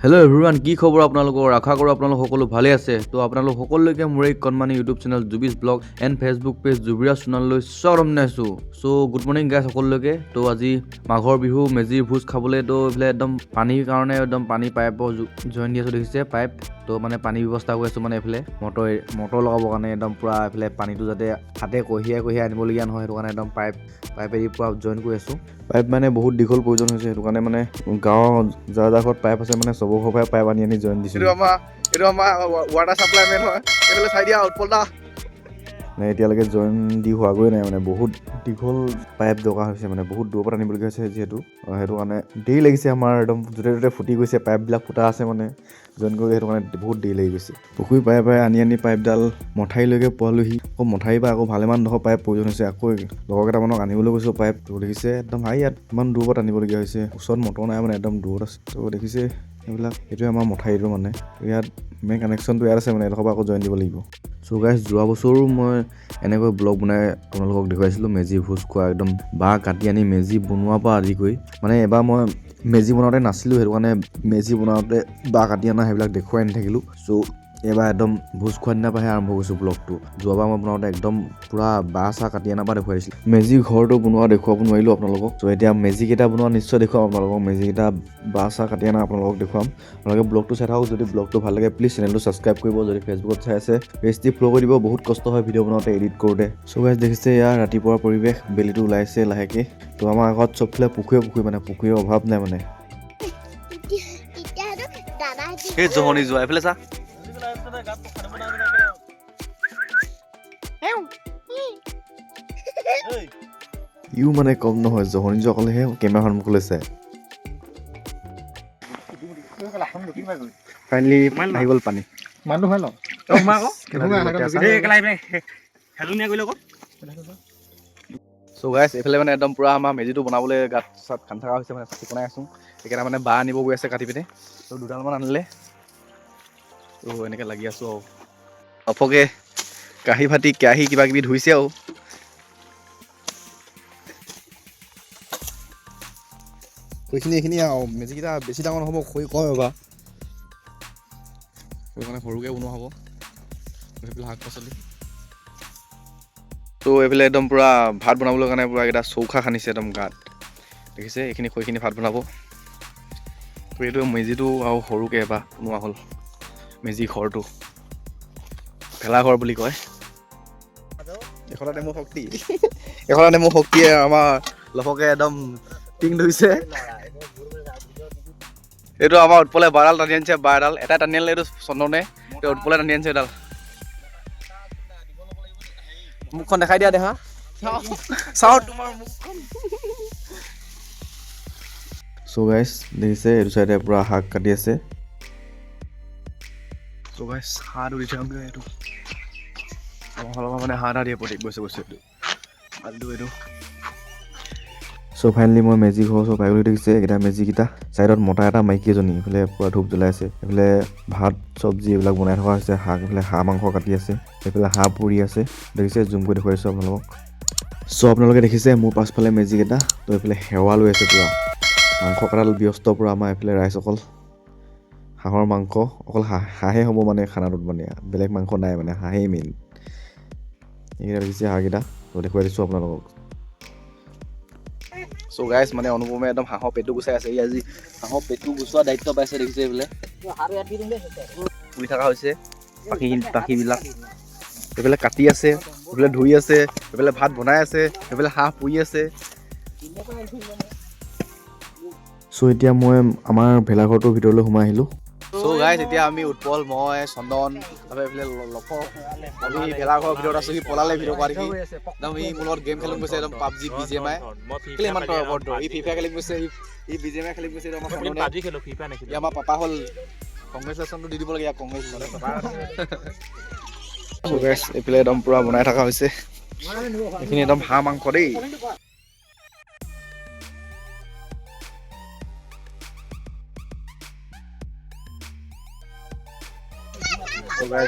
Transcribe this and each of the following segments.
Hello' everyone, কি খবৰ আপোনালোকৰ? আশা কৰোঁ আপোনালোক সকলো ভালে আছে। তো আপোনালোক সকলোকে মোৰ এই কণমানি ইউটিউব চেনেল জুবিছ vlog and Facebook page Jubiraj সোণাললৈ স্বাগতম জনাইছোঁ। চ' গুড মৰ্ণিং গাইজ সকলোকে। তো আজি মাঘৰ বিহু মেজিৰ ভোজ খাবলৈ তো এইফালে একদম পানীৰ কাৰণে একদম পানী পাইপৰ জইন দি আছোঁ, দেখিছে পাইপ। তো মানে পানী ব্যৱস্থা কৰি আছোঁ, মানে এইফালে মটৰ লগাবৰ কাৰণে একদম পূৰা এইফালে পানীটো যাতে হাতে কঢ়িয়াই আনিবলগীয়া নহয়, সেইটো কাৰণে একদম পাইপেদি পূৰা জইন কৰি আছোঁ। পাইপ মানে বহুত দীঘল প্ৰয়োজন হৈছে, সেইটো কাৰণে মানে গাঁৱৰ যাৰ ঘৰত পাইপ আছে মানে চবৰ ঘৰৰ পৰাই পাইপ আনি জইন দিছোঁ। এইটো আমাৰ ৱাটাৰ চাপ্লাই মেন হয়, এইফালে চাই দিয়া উৎপল দা। মানে এতিয়ালৈকে জইন দি হোৱাগৈ নাই, মানে বহুত দীঘল পাইপ দৰকাৰ হৈছে, মানে বহুত দূৰৰ পৰা আনিবলগীয়া হৈছে যিহেতু। সেইটো কাৰণে দেৰি লাগিছে আমাৰ, একদম য'তে ত'তে ফুটি গৈছে, পাইপবিলাক ফুটা আছে মানে জইন কৰি, সেইটো কাৰণে বহুত দেৰি লাগি গৈছে। পুখুৰী পাইপ আনি পাইপডাল মঠাইলৈকে পোৱালোহি। আকৌ মঠাইৰ পৰা আকৌ ভালেমান ডোখৰ পাইপ প্ৰয়োজন হৈছে। আকৌ লগৰ কেইটামানক আনিবলৈ গৈছোঁ পাইপ, তো দেখিছে একদম ইয়াত ইমান দূৰত আনিবলগীয়া হৈছে। ওচৰত মটৰ নাই, মানে একদম দূৰত আছে। তো দেখিছে এইবিলাক, এইটোৱে আমাৰ মঠাইটো, মানে ইয়াত মেইন কানেকশ্যনটো ইয়াত আছে, মানে এডোখৰ পৰা আকৌ জইন দিব লাগিব। চ' গাইজ, যোৱা বছৰো মই এনেকৈ ব্লগ বনাই আপোনালোকক দেখুৱাইছিলোঁ মেজি ভোজ খোৱা, একদম বাঁহ কাটি আনি মেজি বনোৱাৰ পৰা আদি কৰি। মানে এবাৰ মই মেজি বনাওঁতে নাছিলোঁ, সেইটো কাৰণে মেজি বনাওঁতে বাঁহ কাটি অনা সেইবিলাক দেখুৱাই নাথাকিলোঁ। চ' এইবাৰ একদম ভোজ খোৱা দিনাৰ পৰাহে আৰম্ভ কৰিছোঁ ব্লগটো। যোৱাবাৰ মই বনাওঁতে একদম পূৰা বাঁহ চাহ কাটি অনাৰ পৰা দেখুৱাই দিছিলোঁ। মেজি ঘৰটো বনোৱা দেখুৱাব নোৱাৰিলোঁ আপোনালোকক। চ' এতিয়া মেজিকেইটা বনোৱা নিশ্চয় দেখুৱাম আপোনালোকক। মেজিকেইটা বাঁহ চাহ কাটি অনা আপোনালোকক দেখুৱাম। আপোনালোকে ব্লগটো চাই থাকক। যদি ব্লগটো ভাল লাগে প্লিজ চেনেলটো ছাবস্ক্ৰাইব কৰিব। যদি ফেচবুকত চাই আছে পেজটি ফ'ল' কৰি দিব। বহুত কষ্ট হয় ভিডিঅ' বনাওঁতে, এডিট কৰোঁতে। চ' গাইজ, দেখিছে ইয়াৰ ৰাতিপুৱাৰ পৰিৱেশ, বেলিটো ওলাইছে লাহেকৈ। তো আমাৰ আগত চবফালে পুখুৰী, মানে পুখুৰীৰ অভাৱ নাই মানে। এই জহনি যোৱা এইফালে চা। ইও মানে কম নহয়, জহনি যোৱা অকলেহে কেমেৰা সন্মুখলৈ চায়। ফাইনেলি আহি গ'ল পানী। মানুহ হয় ন? চ' গাইছ, এইফালে মানে একদম পূৰা আমাৰ মেজিটো বনাবলৈ গাঁত চাত খান্দি থকা হৈছে, মানে চাকি বনাই আছোঁ। সেইকাৰণে মানে বাঁহ আনিব গৈ আছে কাটি পিনে। ত' দুডালমান আনিলে, ত' এনেকৈ লাগি আছোঁ আৰু অফকে কাঁহী ভাতি কেৰাহী কিবা কিবি ধুইছে আৰু। খৰিখিনি এইখিনি আৰু মেজিকেইটা বেছি ডাঙৰ নহ'ব, খৰি কম এবাৰ, সেইটো কাৰণে সৰুকৈ বনোৱা হ'ব। সেইফালে শাক পাচলি, ত' এইফালে একদম পূৰা ভাত বনাবলৈ কাৰণে পূৰা এইকেইটা চৌখা খান্দিছে একদম গাত, দেখিছে এইখিনি খৰিখিনি ভাত বনাব। ত' এইটো মেজিটো আৰু সৰুকৈ এবাৰ বনোৱা হ'ল। মেজি ঘৰটো ভেলাঘৰ বুলি কয়। এখনতে মোৰ শক্তিয়ে আমাৰ লফকে একদম টিং ধৰিছে। এইটো আমাৰ উৎপলে বাৰডাল টানি আনিছে, বাৰডাল এটাই টানি আনিলে, এইটো চন্দনে, উৎপলে টানি আনিছে এডাল। মুখখন দেখাই দিয়া, দেখা চাওঁ তোমাৰ মুখখন। চ' গাইছ, দেখিছে এইটো চাইডে পূৰা শাক কাটি আছে। চ' গাইছ, হাত উৰি থাকোঁগৈ, এইটো আমাৰ ফালৰ পৰা মানে হাত দিয়ে প্ৰতীক গৈছে এইটো আলু এইটো। চ' ফাইনেলি মই মেজি ঘৰ ওচৰত পাই গ'লো। দেখিছে এইকেইটা মেজিকেইটা, ছাইডত মতা এটা মাইকী এজনী, এইফালে পূৰা ধূপ জ্বলাই আছে। এইফালে ভাত চব্জি এইবিলাক বনাই থকা হৈছে, এইফালে হাঁহ মাংস কাটি আছে, এইফালে হাঁহ পুৰি আছে। দেখিছে, জুম কৰি দেখুৱাইছোঁ আপোনালোকক। চ' আপোনালোকে দেখিছে মোৰ পাছফালে মেজিকেইটা, তো এইফালে সেৱা লৈ আছে পূৰা। মাংস কটাত ব্যস্ত পূৰা আমাৰ এইফালে ৰাইজসকল। হাঁহৰ মাংস, অকল হাঁহে হ'ব মানে খানাটোত, মানে বেলেগ মাংস নাই, মানে হাঁহেই মেইন। এইকেইটা দেখিছে হাঁহকেইটা, তো দেখুৱাই দিছোঁ আপোনালোকক। চ' গাইছ, মানে অনুপমে একদম হাঁহৰ পেটটো গুচাই আছে। ই আজি হাঁহৰ পেটটো গুচোৱা দায়িত্ব পাইছে, দেখিছে এইফালে পুৰি থকা হৈছে পাখিবিলাক। এইফালে কাটি আছে, এইফালে ধুই আছে, এইফালে ভাত বনাই আছে, এইফালে হাঁহ পুৰি আছে। চ' এতিয়া মই আমাৰ ভেলাঘৰটোৰ ভিতৰলৈ সোমাই আহিলোঁ। চ' গাইছ, এতিয়া আমি উৎপল, মই, চন্দন, তাৰপৰা এইফালে লফক, আমি ভেলাঘৰৰ ভিতৰত আছোঁ। সি পলালে ভিডিঅ' কৰা দেখি। একদম ই মোৰ লগত গেম খেলিম গৈছে, একদম পাবজি BGMI। কেলে ইমান তৰবৰ ই ফ্ৰী ফায়াৰ খেলিম গৈছে, ই BGMI খেলিম গৈছে। আমাৰ চন্দনে, ই আমাৰ পাপা হ'ল, কংগ্ৰেচুলেশ্যনটো দি দিব লাগে ইয়াক, কংগ্ৰেছ। এইফালে একদম পূৰা বনাই থকা হৈছে, এইখিনি একদম হাঁহ মাংস দেই।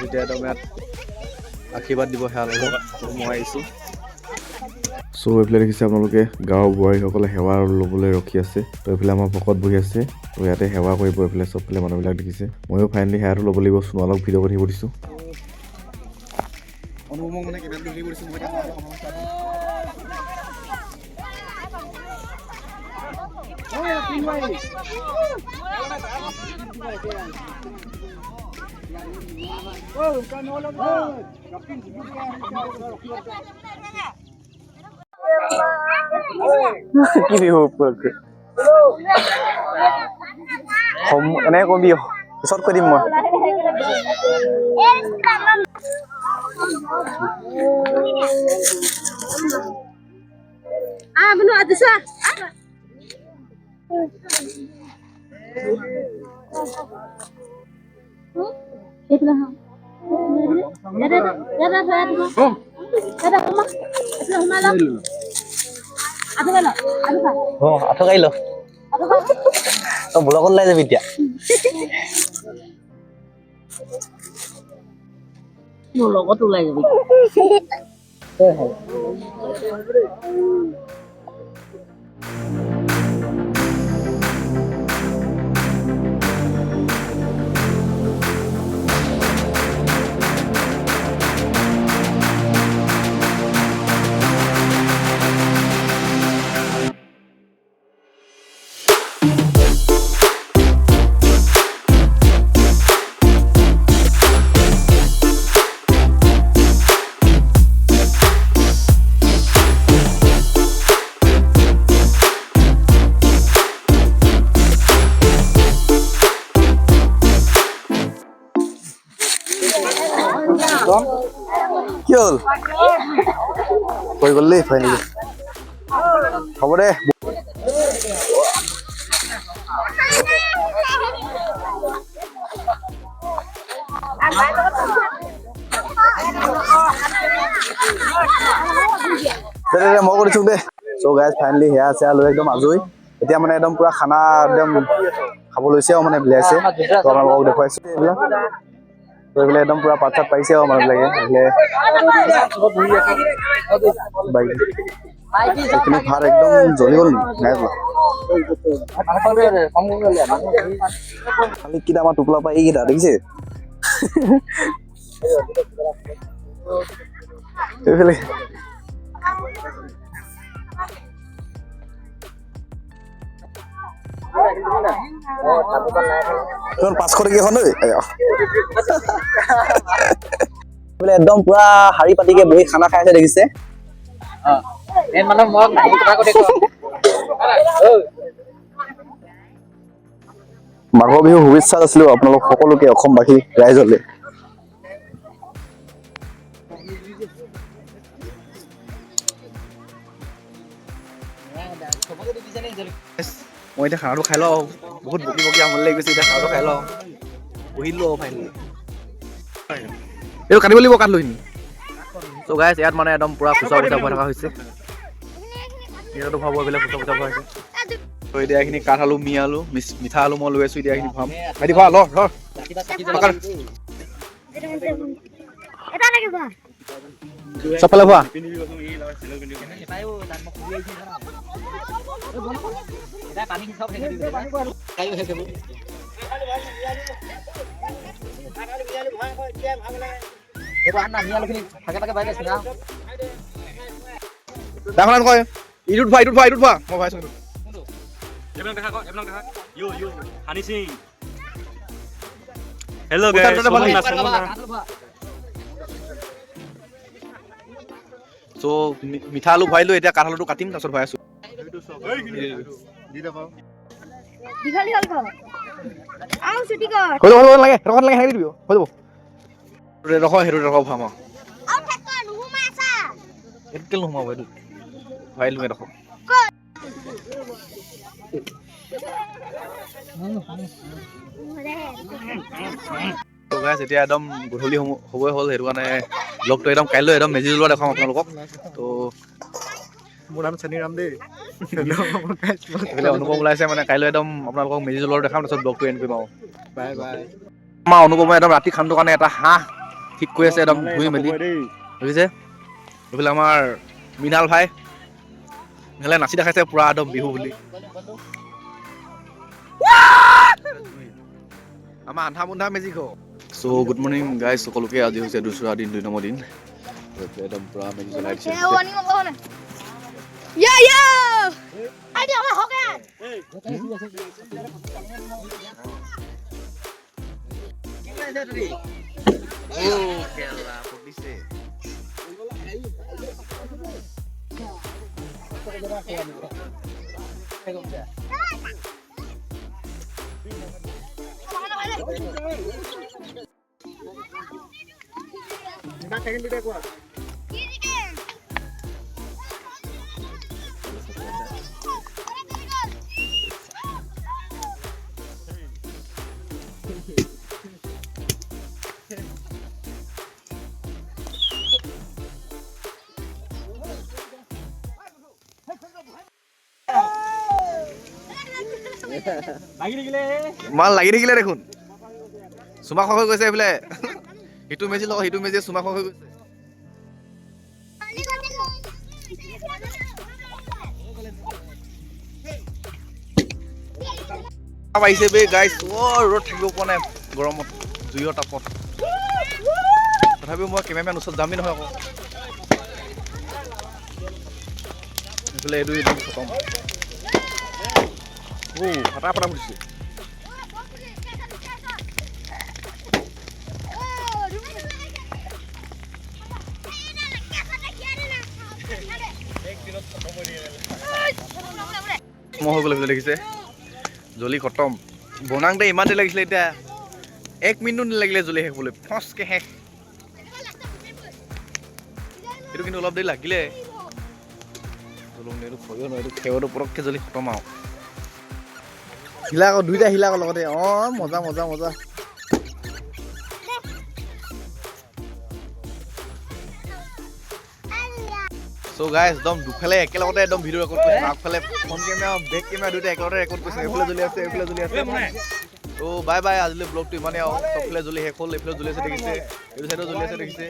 এতিয়া একদম ইয়াত আশীৰ্বাদ দিব সেয়া ল'ব, মই আহিছোঁ। চ' চ' এইফালে দেখিছে আপোনালোকে গাঁৱৰ বোৱাৰীসকলে সেৱা ল'বলৈ ৰখি আছে। তো এইফালে আমাৰ ভকত বহি আছে। তো ইয়াতে সেৱা কৰিব এইফালে চবফালে মানুহবিলাক দেখিছে। ময়ো ফাইনেলি সেৱাটো ল'ব লাগিব। সোণোৱালক ভিডিঅ' কৰি থাকিব দিছোঁ। অনুভৱ মানে কিমান দূৰ কৰিছোঁ মই কি বিহু এনেকে কবি পিছত কৈ দিম মই আঠু গাই ল তই ব্লকত ওলাই যাবি এতিয়া মোৰ লগত ওলাই যাবি কি হ'ল হৈ গ'ল দেই ফাইনেলি হ'ব দে মই কৰিছো দে চ' গাইজ ফাইনেলি সেয়া আছে আৰু একদম আজৰি এতিয়া মানে একদম পুৰা খানা একদম খাব লৈছে আৰু মানে বিলাইছে তো আপোনালোকক দেখুৱাইছো এইবিলাক তো এইবিলাক একদম পুৰা পাত চাত পাইছে আৰু মানুহবিলাকে এইখিনি ভাত একদম জ্বলি গ'ল নাই যোৱা খালি কেইটা আমাৰ টোপোলা পাই এইকেইটা দেখিছে এইফালে তোৰ 500 টকীয়া এখন দেই একদম পুৰা শাৰী পাতিকে বহি খানা খাই আছে দেখিছে মাঘৰ বিহু শুভেচ্ছা আছিলো আপোনালোক সকলোকে অসমবাসী ৰাইজলে মই এতিয়া খানাটো খাই লওঁ বহুত বকি বকি আমনি লাগি গৈছে এতিয়া খানাটো খাই লওঁ বহিলোঁ ফাইনেলি এইটো কাটিব লাগিব কাট লৈ চ' গাইছ ইয়াত মানে একদম পুৰা ফুচা ফুচা হৈ থকা হৈছে ইয়াতো ভাব এইবিলাক ফুচা ফুচা হৈ আছে ত' এতিয়া এইখিনি কাঠ আলু মি আলু মিঠা আলু মই লৈ আছোঁ এতিয়া এইখিনি খুৱাম ভাইটি খোৱা ল চবফালে খোৱা ডাঙৰ কয় ইটোত ভা মই ভাইছোঁ Hello guys, চ' মিঠা আলু ভৰাইলোঁ এতিয়া কাঠ আলুটো কাটিম তাৰপিছত ভৰাই আছোঁ লাগে সেনেকৈ দিবি হৈ যাব সেইটো ভৰাম এইটো কেলৈ নোসোমাব এইটো ভৰাই দিলোঁ এডোখৰ এতিয়া একদম গধূলি হ'বই হ'ল সেইটো কাৰণে ব্লগটো একদম কাইলৈ একদম মেজি জ্বলোৱা দেখাম আপোনালোকক তো মোৰ নাম চেনীৰাম দেই এইফালে অনুপম ওলাইছে মানে কাইলৈ একদম আপোনালোকক মেজি জ্বলোৱা দেখাম তাৰপিছত ব্লগটো এণ্ড কৰিম আৰু বাই বাই আমাৰ অনুপমে একদম ৰাতি খানাটোৰ কাৰণে এটা হাঁহ ঠিক কৰি আছে একদম ধুই মেলি বুজিছে এইফালে আমাৰ মৃণাল ভাই নহ'লে নাচি দেখাইছে পুৰা একদম বিহু বুলি আমাৰ আন্ধা মুন্ধা মেজিক চ' গুড মৰ্ণিং গাইজ সকলোকে আজি হৈছে দোচৰা দিন 2 নম্বৰ দিন একদম পুৰা মেজি জ্বলাই দিছে মাল লাগি থাকিলে দেখোন চুমা খোৱা হৈ গৈছে এইফালে সিটো মেজি লগত সিটো মেজিয়ে চুমা খোৱা হৈ গৈছে আহিছে বে গাইছ ৰ'দ থাকিব পৰা নাই গৰমত জুইৰ তাপত তথাপিও মই কেমেৰামেন ওচৰত যামেই নহয় আকৌ এইফালে এইটো একদম খতম ফটা ফটা ফুটিছে হৈ গ'ল দেখিছে জ্বলি খতম বনাওঁতে ইমান দেৰি লাগিছিলে এতিয়া 1 মিনিটো নালাগিলে জ্বলি শেষ হ'বলৈ ফচকৈ শেষ এইটো কিন্তু অলপ দেৰি লাগিলে এইটো খৰিও নহয় এইটো খেৰটো পটককৈ জ্বলি খতম আৰু হিলা আকৌ দুইটা হিলা আকৌ লগতে মজা মজা মজা চ' গাইজ একদম দুফালে একেলগতে একদম ভিডিঅ' ৰেকৰ্ড কৰিছে আগফালে ফ্ৰণ্ট কেমেৰা বেক কেমেৰা দুইটা একেলগতে ৰেকৰ্ড কৰিছে এইফালে জ্বলি আছে এইফালে জ্বলি আছে ত' বাই বাই আজিলৈ ব্লগটো ইমানেই আৰু চবফালে জ্বলি শেষ হ'ল এইফালে জ্বলি আছে দেখিছে এইটো চাইডেও জ্বলি আছে দেখিছে